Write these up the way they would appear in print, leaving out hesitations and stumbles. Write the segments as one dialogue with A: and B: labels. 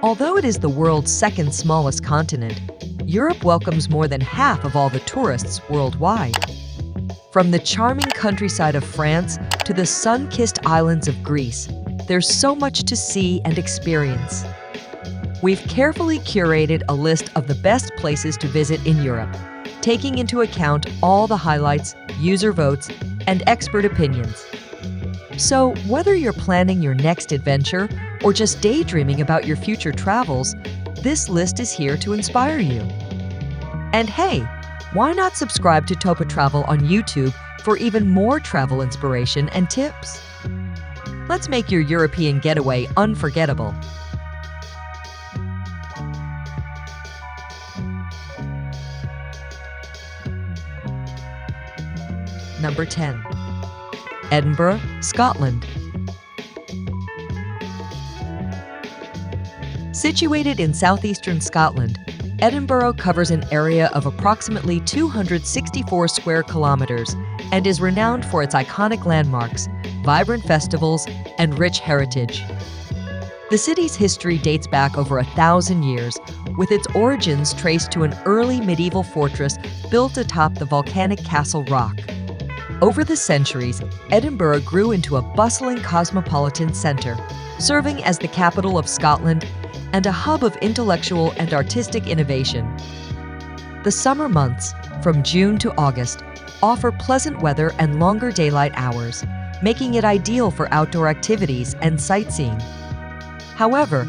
A: Although it is the world's second smallest continent, Europe welcomes more than half of all the tourists worldwide. From the charming countryside of France to the sun-kissed islands of Greece, there's so much to see and experience. We've carefully curated a list of the best places to visit in Europe, taking into account all the highlights, user votes, and expert opinions. So, whether you're planning your next adventure or just daydreaming about your future travels, this list is here to inspire you. And hey, why not subscribe to TopaTravel on YouTube for even more travel inspiration and tips? Let's make your European getaway unforgettable. Number 10. Edinburgh, Scotland. Situated in southeastern Scotland, Edinburgh covers an area of approximately 264 square kilometers and is renowned for its iconic landmarks, vibrant festivals, and rich heritage. The city's history dates back over 1,000 years, with its origins traced to an early medieval fortress built atop the volcanic Castle Rock. Over the centuries, Edinburgh grew into a bustling cosmopolitan center, serving as the capital of Scotland and a hub of intellectual and artistic innovation. The summer months, from June to August, offer pleasant weather and longer daylight hours, making it ideal for outdoor activities and sightseeing. However,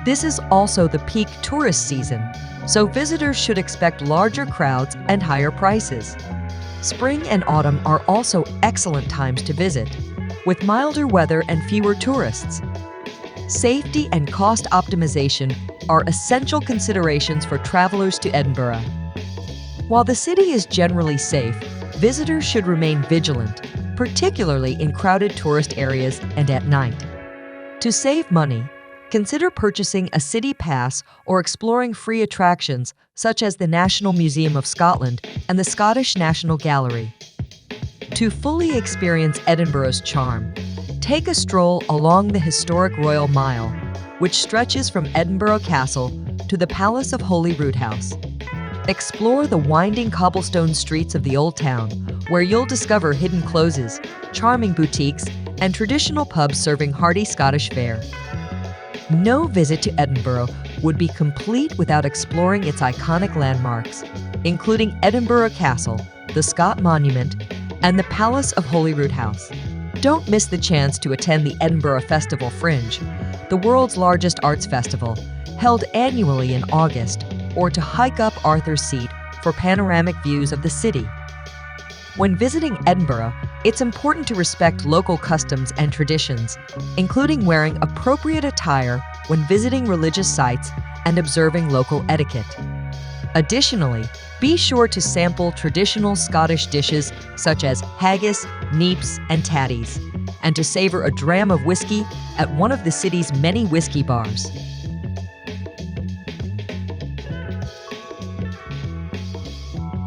A: this is also the peak tourist season, so visitors should expect larger crowds and higher prices. Spring and autumn are also excellent times to visit, with milder weather and fewer tourists. Safety and cost optimization are essential considerations for travelers to Edinburgh. While the city is generally safe, visitors should remain vigilant, particularly in crowded tourist areas and at night. To save money, consider purchasing a city pass or exploring free attractions such as the National Museum of Scotland and the Scottish National Gallery. To fully experience Edinburgh's charm, take a stroll along the historic Royal Mile, which stretches from Edinburgh Castle to the Palace of Holyrood House. Explore the winding cobblestone streets of the Old Town, where you'll discover hidden closes, charming boutiques, and traditional pubs serving hearty Scottish fare. No visit to Edinburgh would be complete without exploring its iconic landmarks, including Edinburgh Castle, the Scott Monument, and the Palace of Holyrood House. Don't miss the chance to attend the Edinburgh Festival Fringe, the world's largest arts festival, held annually in August, or to hike up Arthur's Seat for panoramic views of the city. When visiting Edinburgh, it's important to respect local customs and traditions, including wearing appropriate attire when visiting religious sites and observing local etiquette. Additionally, be sure to sample traditional Scottish dishes such as haggis, neeps, and tatties, and to savor a dram of whiskey at one of the city's many whiskey bars.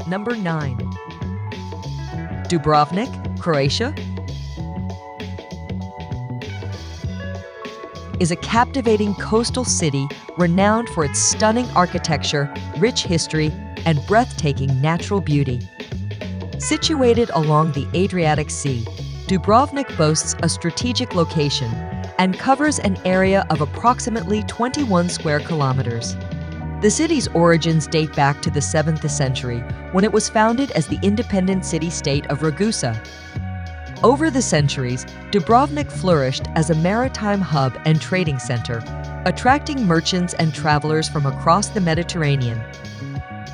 A: Number 9. Dubrovnik, Croatia, is a captivating coastal city renowned for its stunning architecture, rich history, and breathtaking natural beauty. Situated along the Adriatic Sea, Dubrovnik boasts a strategic location and covers an area of approximately 21 square kilometers. The city's origins date back to the 7th century, when it was founded as the independent city-state of Ragusa. Over the centuries, Dubrovnik flourished as a maritime hub and trading center, attracting merchants and travelers from across the Mediterranean.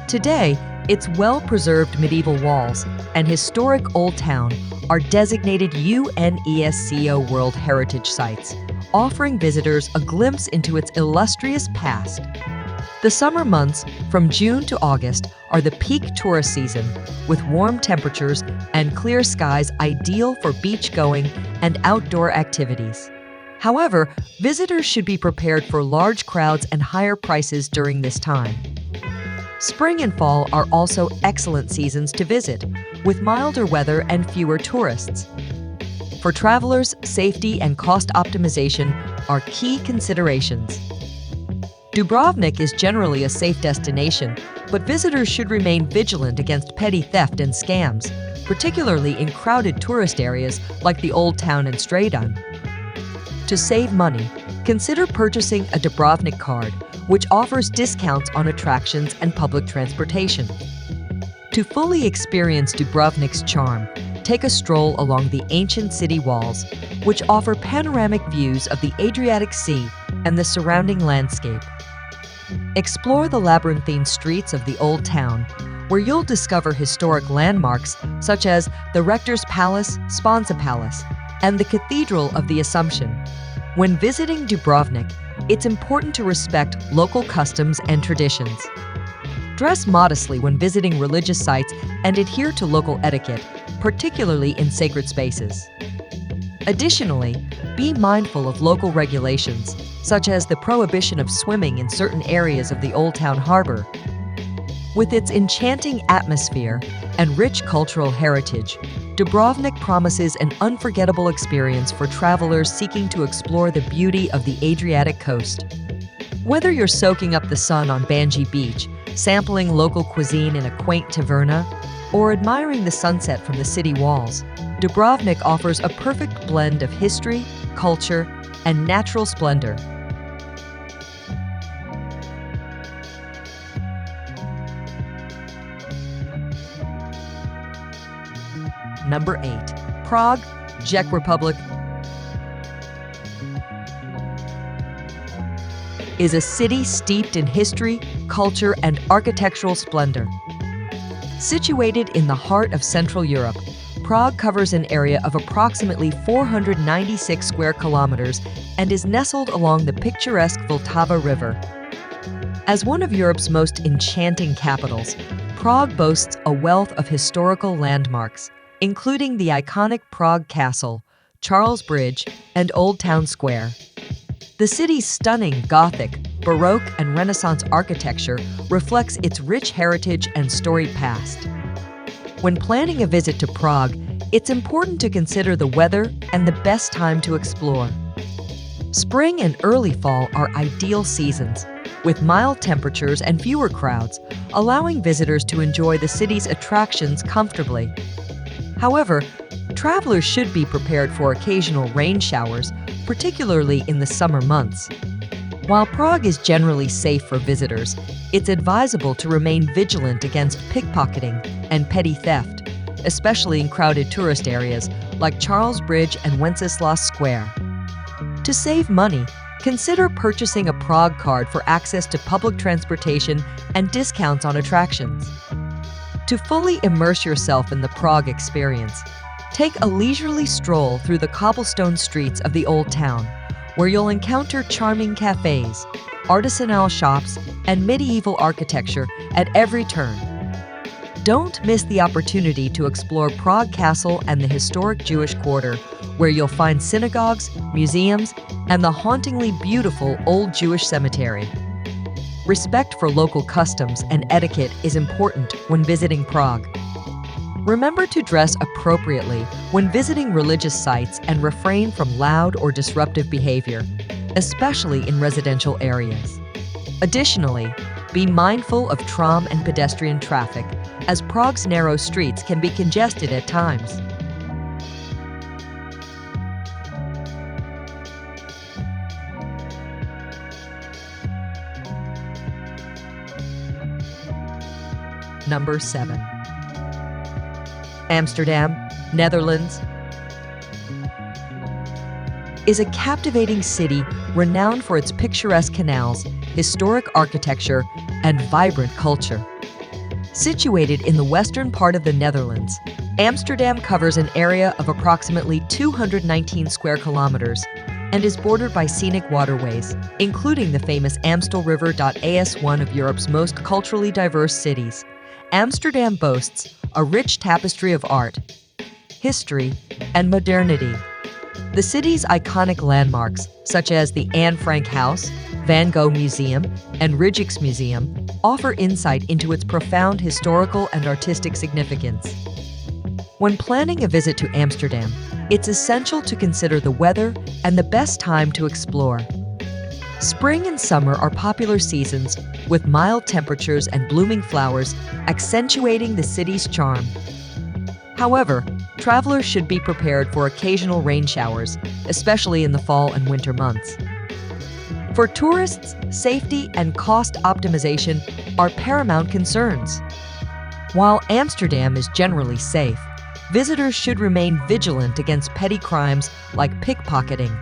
A: Today, its well-preserved medieval walls and historic Old Town are designated UNESCO World Heritage Sites, offering visitors a glimpse into its illustrious past. The summer months, from June to August, are the peak tourist season, with warm temperatures and clear skies ideal for beach-going and outdoor activities. However, visitors should be prepared for large crowds and higher prices during this time. Spring and fall are also excellent seasons to visit, with milder weather and fewer tourists. For travelers, safety and cost optimization are key considerations. Dubrovnik is generally a safe destination, but visitors should remain vigilant against petty theft and scams, particularly in crowded tourist areas like the Old Town and Stradon. To save money, consider purchasing a Dubrovnik card, which offers discounts on attractions and public transportation. To fully experience Dubrovnik's charm, take a stroll along the ancient city walls, which offer panoramic views of the Adriatic Sea and the surrounding landscape. Explore the labyrinthine streets of the Old Town, where you'll discover historic landmarks such as the Rector's Palace, Sponza Palace, and the Cathedral of the Assumption. When visiting Dubrovnik, it's important to respect local customs and traditions. Dress modestly when visiting religious sites and adhere to local etiquette, particularly in sacred spaces. Additionally, be mindful of local regulations, such as the prohibition of swimming in certain areas of the Old Town Harbor. With its enchanting atmosphere and rich cultural heritage, Dubrovnik promises an unforgettable experience for travelers seeking to explore the beauty of the Adriatic coast. Whether you're soaking up the sun on Blanca Beach, sampling local cuisine in a quaint taverna, or admiring the sunset from the city walls, Dubrovnik offers a perfect blend of history, culture, and natural splendor. Number 8. Prague, Czech Republic, is a city steeped in history, culture, and architectural splendor. Situated in the heart of Central Europe, Prague covers an area of approximately 496 square kilometers and is nestled along the picturesque Vltava River. As one of Europe's most enchanting capitals, Prague boasts a wealth of historical landmarks, including the iconic Prague Castle, Charles Bridge, and Old Town Square. The city's stunning Gothic, Baroque, and Renaissance architecture reflects its rich heritage and storied past. When planning a visit to Prague, it's important to consider the weather and the best time to explore. Spring and early fall are ideal seasons, with mild temperatures and fewer crowds, allowing visitors to enjoy the city's attractions comfortably. However, travelers should be prepared for occasional rain showers, particularly in the summer months. While Prague is generally safe for visitors, it's advisable to remain vigilant against pickpocketing and petty theft, especially in crowded tourist areas like Charles Bridge and Wenceslas Square. To save money, consider purchasing a Prague card for access to public transportation and discounts on attractions. To fully immerse yourself in the Prague experience, take a leisurely stroll through the cobblestone streets of the Old Town, where you'll encounter charming cafes, artisanal shops, and medieval architecture at every turn. Don't miss the opportunity to explore Prague Castle and the historic Jewish Quarter, where you'll find synagogues, museums, and the hauntingly beautiful Old Jewish Cemetery. Respect for local customs and etiquette is important when visiting Prague. Remember to dress appropriately when visiting religious sites and refrain from loud or disruptive behavior, especially in residential areas. Additionally, be mindful of tram and pedestrian traffic, as Prague's narrow streets can be congested at times. Number 7. Amsterdam, Netherlands, is a captivating city renowned for its picturesque canals, historic architecture, and vibrant culture. Situated in the western part of the Netherlands, Amsterdam covers an area of approximately 219 square kilometers and is bordered by scenic waterways, including the famous Amstel River. As one of Europe's most culturally diverse cities, Amsterdam boasts a rich tapestry of art, history, and modernity. The city's iconic landmarks, such as the Anne Frank House, Van Gogh Museum, and Rijksmuseum, offer insight into its profound historical and artistic significance. When planning a visit to Amsterdam, it's essential to consider the weather and the best time to explore. Spring and summer are popular seasons, with mild temperatures and blooming flowers accentuating the city's charm. However, travelers should be prepared for occasional rain showers, especially in the fall and winter months. For tourists, safety and cost optimization are paramount concerns. While Amsterdam is generally safe, visitors should remain vigilant against petty crimes like pickpocketing,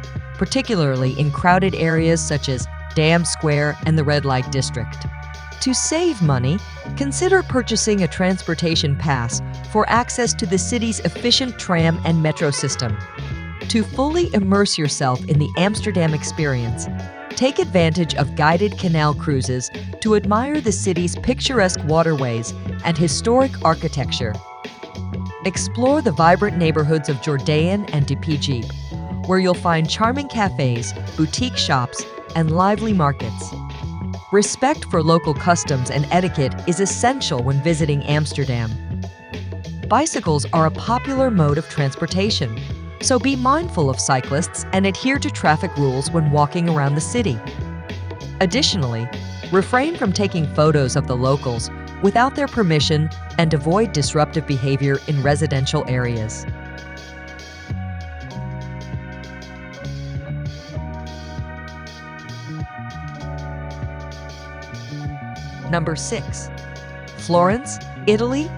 A: particularly in crowded areas such as Dam Square and the Red Light District. To save money, consider purchasing a transportation pass for access to the city's efficient tram and metro system. To fully immerse yourself in the Amsterdam experience, take advantage of guided canal cruises to admire the city's picturesque waterways and historic architecture. Explore the vibrant neighborhoods of Jordan and De Pijp, where you'll find charming cafes, boutique shops, and lively markets. Respect for local customs and etiquette is essential when visiting Amsterdam. Bicycles are a popular mode of transportation, so be mindful of cyclists and adhere to traffic rules when walking around the city. Additionally, refrain from taking photos of the locals without their permission and avoid disruptive behavior in residential areas. Number 6. Florence, Italy.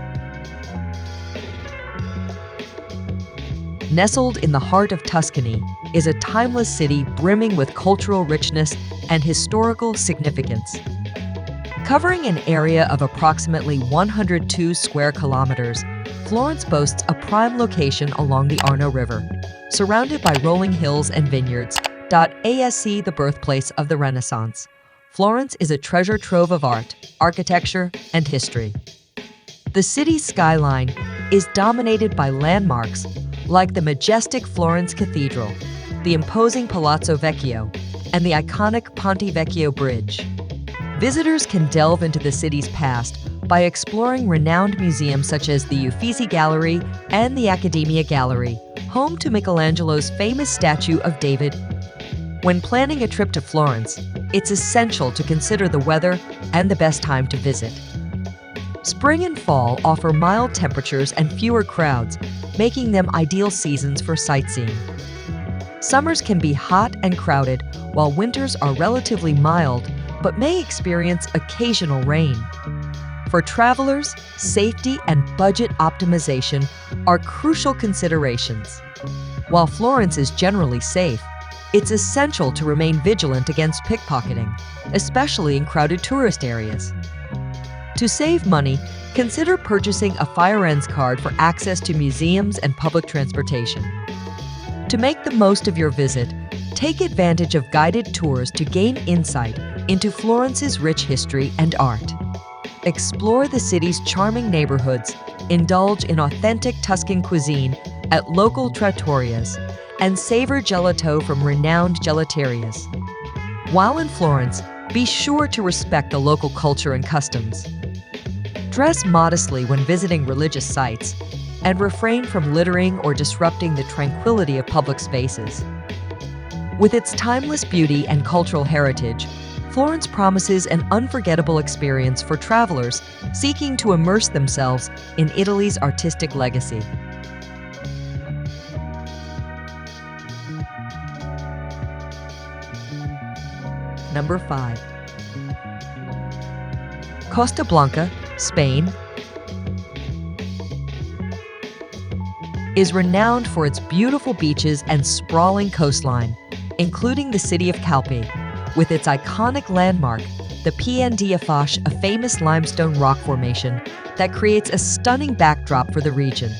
A: Nestled in the heart of Tuscany is a timeless city brimming with cultural richness and historical significance. Covering an area of approximately 102 square kilometers, Florence boasts a prime location along the Arno River, surrounded by rolling hills and vineyards. The birthplace of the Renaissance, Florence is a treasure trove of art, architecture, and history. The city's skyline is dominated by landmarks like the majestic Florence Cathedral, the imposing Palazzo Vecchio, and the iconic Ponte Vecchio Bridge. Visitors can delve into the city's past by exploring renowned museums such as the Uffizi Gallery and the Accademia Gallery, home to Michelangelo's famous statue of David. When planning a trip to Florence, it's essential to consider the weather and the best time to visit. Spring and fall offer mild temperatures and fewer crowds, making them ideal seasons for sightseeing. Summers can be hot and crowded, while winters are relatively mild but may experience occasional rain. For travelers, safety and budget optimization are crucial considerations. While Florence is generally safe, it's essential to remain vigilant against pickpocketing, especially in crowded tourist areas. To save money, consider purchasing a Florence card for access to museums and public transportation. To make the most of your visit, take advantage of guided tours to gain insight into Florence's rich history and art. Explore the city's charming neighborhoods, indulge in authentic Tuscan cuisine at local trattorias, and savor gelato from renowned gelaterias. While in Florence, be sure to respect the local culture and customs. Dress modestly when visiting religious sites, and refrain from littering or disrupting the tranquility of public spaces. With its timeless beauty and cultural heritage, Florence promises an unforgettable experience for travelers seeking to immerse themselves in Italy's artistic legacy. Number 5. Costa Blanca, Spain, is renowned for its beautiful beaches and sprawling coastline, including the city of Calpe, with its iconic landmark, the Pian de Afoix, a famous limestone rock formation that creates a stunning backdrop for the region.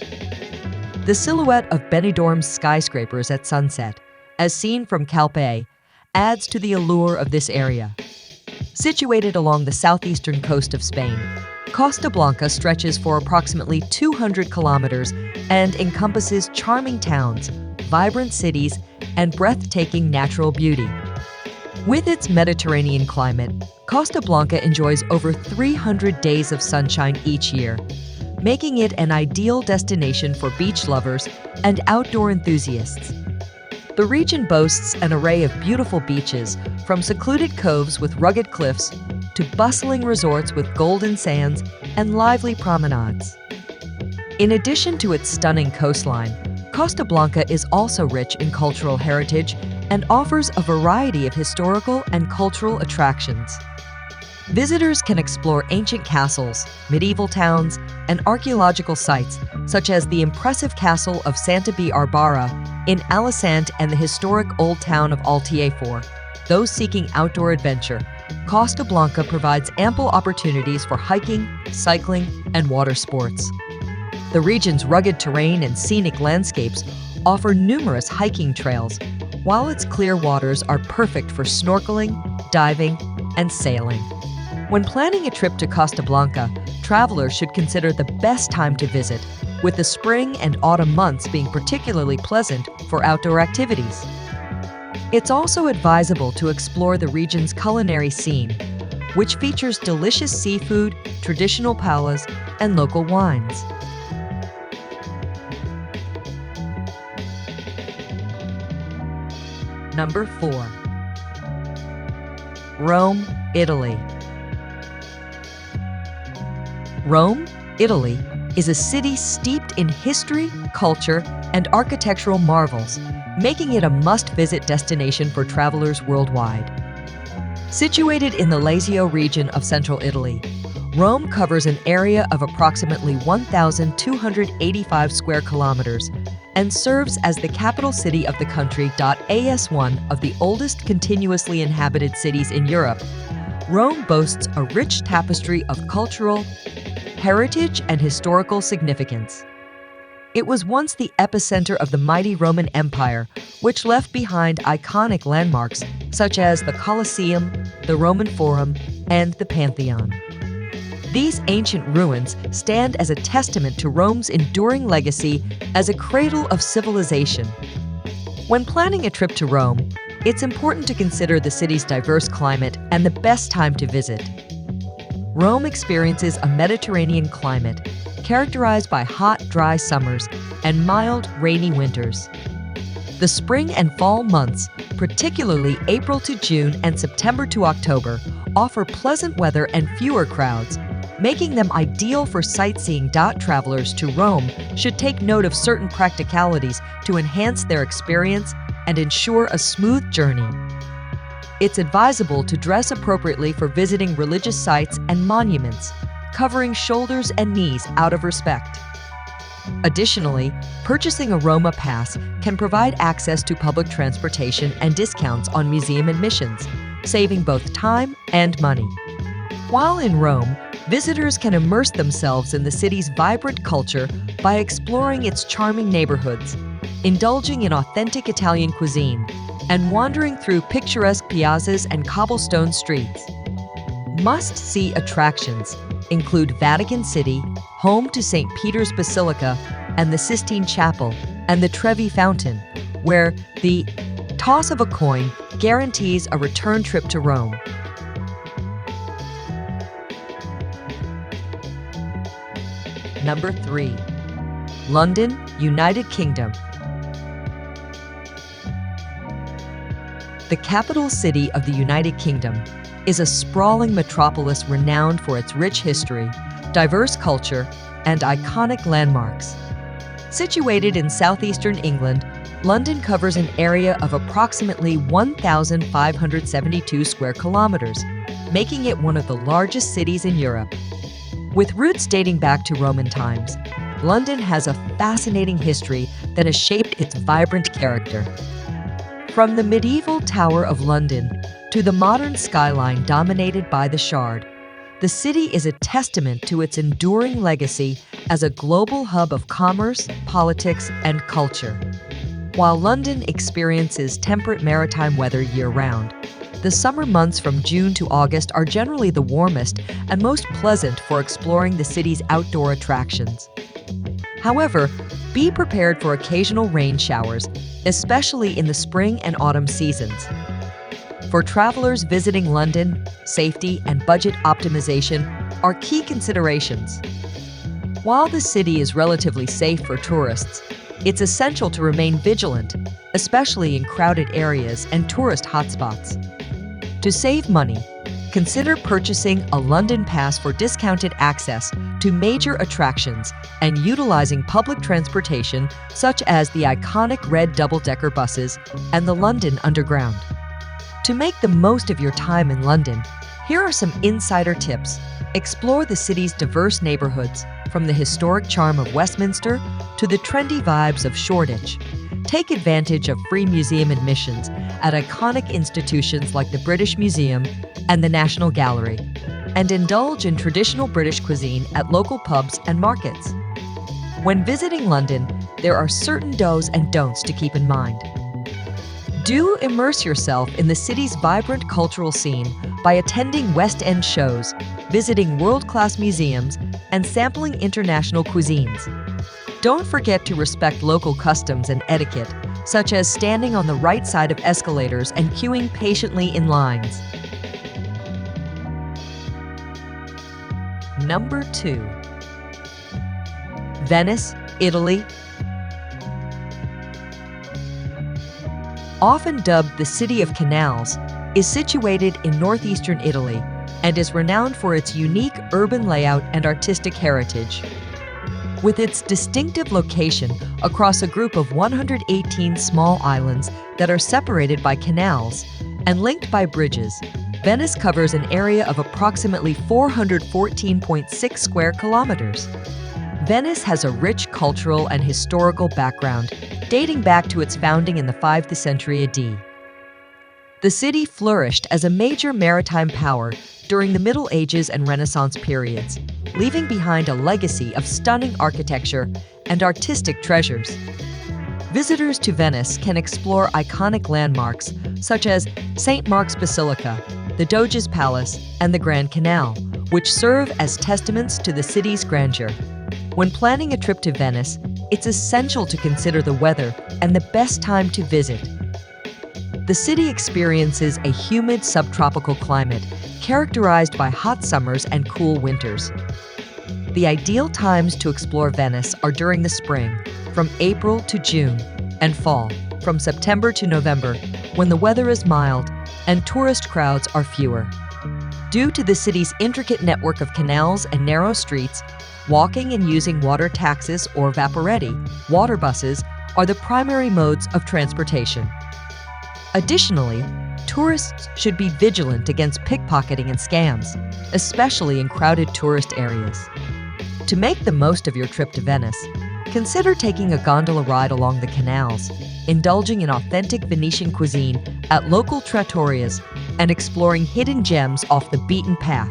A: The silhouette of Benidorm's skyscrapers at sunset, as seen from Calpe, adds to the allure of this area. Situated along the southeastern coast of Spain, Costa Blanca stretches for approximately 200 kilometers and encompasses charming towns, vibrant cities, and breathtaking natural beauty. With its Mediterranean climate, Costa Blanca enjoys over 300 days of sunshine each year, making it an ideal destination for beach lovers and outdoor enthusiasts. The region boasts an array of beautiful beaches, from secluded coves with rugged cliffs to bustling resorts with golden sands and lively promenades. In addition to its stunning coastline, Costa Blanca is also rich in cultural heritage and offers a variety of historical and cultural attractions. Visitors can explore ancient castles, medieval towns, and archaeological sites, such as the impressive castle of Santa Barbara in Alicante and the historic old town of Altier. Those seeking outdoor adventure, Costa Blanca provides ample opportunities for hiking, cycling, and water sports. The region's rugged terrain and scenic landscapes offer numerous hiking trails, while its clear waters are perfect for snorkeling, diving, and sailing. When planning a trip to Costa Blanca, travelers should consider the best time to visit, with the spring and autumn months being particularly pleasant for outdoor activities. It's also advisable to explore the region's culinary scene, which features delicious seafood, traditional paellas, and local wines. Number 4. Rome, Italy. Rome, Italy, is a city steeped in history, culture, and architectural marvels, making it a must-visit destination for travelers worldwide. Situated in the Lazio region of central Italy, Rome covers an area of approximately 1,285 square kilometers and serves as the capital city of the country. As one of the oldest continuously inhabited cities in Europe, Rome boasts a rich tapestry of cultural, heritage, and historical significance. It was once the epicenter of the mighty Roman Empire, which left behind iconic landmarks such as the Colosseum, the Roman Forum, and the Pantheon. These ancient ruins stand as a testament to Rome's enduring legacy as a cradle of civilization. When planning a trip to Rome, it's important to consider the city's diverse climate and the best time to visit. Rome experiences a Mediterranean climate characterized by hot, dry summers and mild, rainy winters. The spring and fall months, particularly April to June and September to October, offer pleasant weather and fewer crowds, making them ideal for sightseeing. Travelers to Rome should take note of certain practicalities to enhance their experience and ensure a smooth journey. It's advisable to dress appropriately for visiting religious sites and monuments, covering shoulders and knees out of respect. Additionally, purchasing a Roma pass can provide access to public transportation and discounts on museum admissions, saving both time and money. While in Rome, visitors can immerse themselves in the city's vibrant culture by exploring its charming neighborhoods, indulging in authentic Italian cuisine, and wandering through picturesque piazzas and cobblestone streets. Must-see attractions include Vatican City, home to St. Peter's Basilica and the Sistine Chapel, and the Trevi Fountain, where the toss of a coin guarantees a return trip to Rome. Number 3. London, United Kingdom. The capital city of the United Kingdom is a sprawling metropolis renowned for its rich history, diverse culture, and iconic landmarks. Situated in southeastern England, London covers an area of approximately 1,572 square kilometers, making it one of the largest cities in Europe. With roots dating back to Roman times, London has a fascinating history that has shaped its vibrant character. From the medieval Tower of London to the modern skyline dominated by the Shard, the city is a testament to its enduring legacy as a global hub of commerce, politics, and culture. While London experiences temperate maritime weather year-round, the summer months from June to August are generally the warmest and most pleasant for exploring the city's outdoor attractions. However, be prepared for occasional rain showers, especially in the spring and autumn seasons. For travelers visiting London, safety and budget optimization are key considerations. While the city is relatively safe for tourists, it's essential to remain vigilant, especially in crowded areas and tourist hotspots. To save money, consider purchasing a London pass for discounted access to major attractions and utilizing public transportation such as the iconic red double-decker buses and the London Underground. To make the most of your time in London, here are some insider tips. Explore the city's diverse neighborhoods, from the historic charm of Westminster to the trendy vibes of Shoreditch. Take advantage of free museum admissions at iconic institutions like the British Museum and the National Gallery, and indulge in traditional British cuisine at local pubs and markets. When visiting London, there are certain do's and don'ts to keep in mind. Do immerse yourself in the city's vibrant cultural scene by attending West End shows, visiting world-class museums, and sampling international cuisines. Don't forget to respect local customs and etiquette, such as standing on the right side of escalators and queuing patiently in lines. Number 2. Venice, Italy. Often dubbed the City of Canals, is situated in northeastern Italy and is renowned for its unique urban layout and artistic heritage. With its distinctive location across a group of 118 small islands that are separated by canals and linked by bridges, Venice covers an area of approximately 414.6 square kilometers. Venice has a rich cultural and historical background dating back to its founding in the 5th century AD. The city flourished as a major maritime power during the Middle Ages and Renaissance periods, leaving behind a legacy of stunning architecture and artistic treasures. Visitors to Venice can explore iconic landmarks such as St. Mark's Basilica, the Doge's Palace, and the Grand Canal, which serve as testaments to the city's grandeur. When planning a trip to Venice, it's essential to consider the weather and the best time to visit. The city experiences a humid subtropical climate characterized by hot summers and cool winters. The ideal times to explore Venice are during the spring, from April to June, and fall, from September to November, when the weather is mild and tourist crowds are fewer. Due to the city's intricate network of canals and narrow streets, walking and using water taxis or vaporetti, water buses, are the primary modes of transportation. Additionally, tourists should be vigilant against pickpocketing and scams, especially in crowded tourist areas. To make the most of your trip to Venice, consider taking a gondola ride along the canals, indulging in authentic Venetian cuisine at local trattorias, and exploring hidden gems off the beaten path.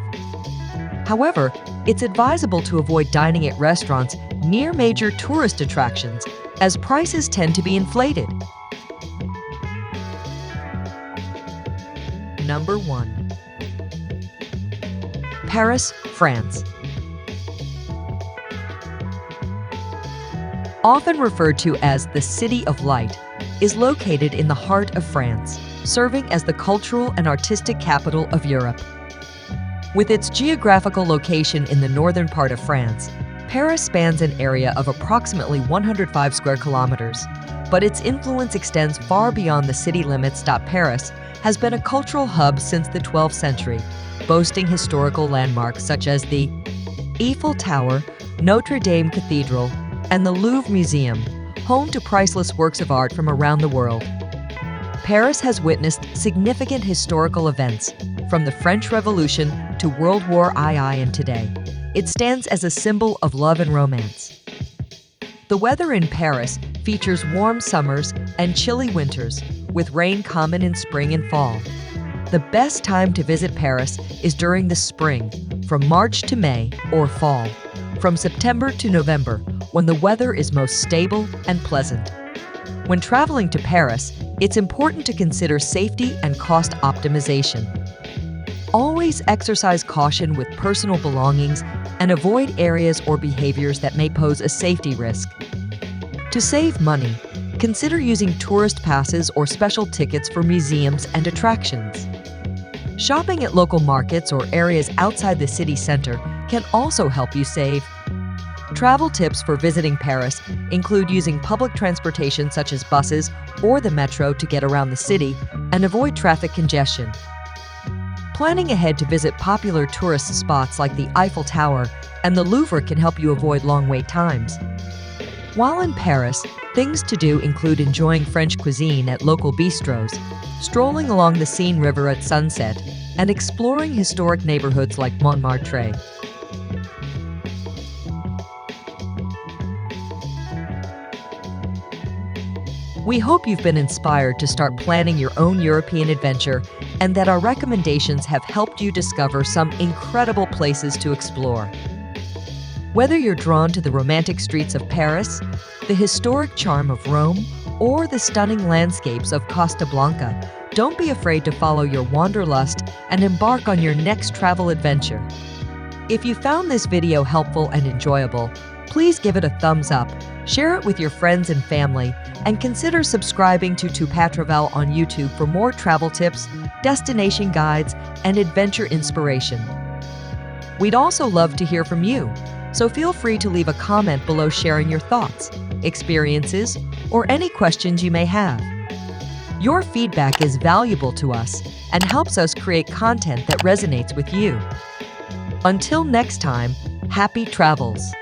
A: However, it's advisable to avoid dining at restaurants near major tourist attractions, as prices tend to be inflated. Number 1. Paris, France. Often referred to as the City of Light, is located in the heart of France, serving as the cultural and artistic capital of Europe. With its geographical location in the northern part of France, Paris spans an area of approximately 105 square kilometers, but its influence extends far beyond the city limits. Paris has been a cultural hub since the 12th century, boasting historical landmarks such as the Eiffel Tower, Notre Dame Cathedral, and the Louvre Museum, home to priceless works of art from around the world. Paris has witnessed significant historical events, from the French Revolution to World War II and today. It stands as a symbol of love and romance. The weather in Paris features warm summers and chilly winters, with rain common in spring and fall. The best time to visit Paris is during the spring, from March to May, or fall, from September to November, when the weather is most stable and pleasant. When traveling to Paris, it's important to consider safety and cost optimization. Always exercise caution with personal belongings and avoid areas or behaviors that may pose a safety risk. To save money, consider using tourist passes or special tickets for museums and attractions. Shopping at local markets or areas outside the city center can also help you save. Travel tips for visiting Paris include using public transportation such as buses or the metro to get around the city and avoid traffic congestion. Planning ahead to visit popular tourist spots like the Eiffel Tower and the Louvre can help you avoid long wait times. While in Paris, things to do include enjoying French cuisine at local bistros, strolling along the Seine River at sunset, and exploring historic neighborhoods like Montmartre. We hope you've been inspired to start planning your own European adventure and that our recommendations have helped you discover some incredible places to explore. Whether you're drawn to the romantic streets of Paris, the historic charm of Rome, or the stunning landscapes of Costa Blanca, don't be afraid to follow your wanderlust and embark on your next travel adventure. If you found this video helpful and enjoyable, please give it a thumbs up, share it with your friends and family, and consider subscribing to TopaTravel on YouTube for more travel tips, destination guides, and adventure inspiration. We'd also love to hear from you, so feel free to leave a comment below sharing your thoughts, experiences, or any questions you may have. Your feedback is valuable to us and helps us create content that resonates with you. Until next time, happy travels!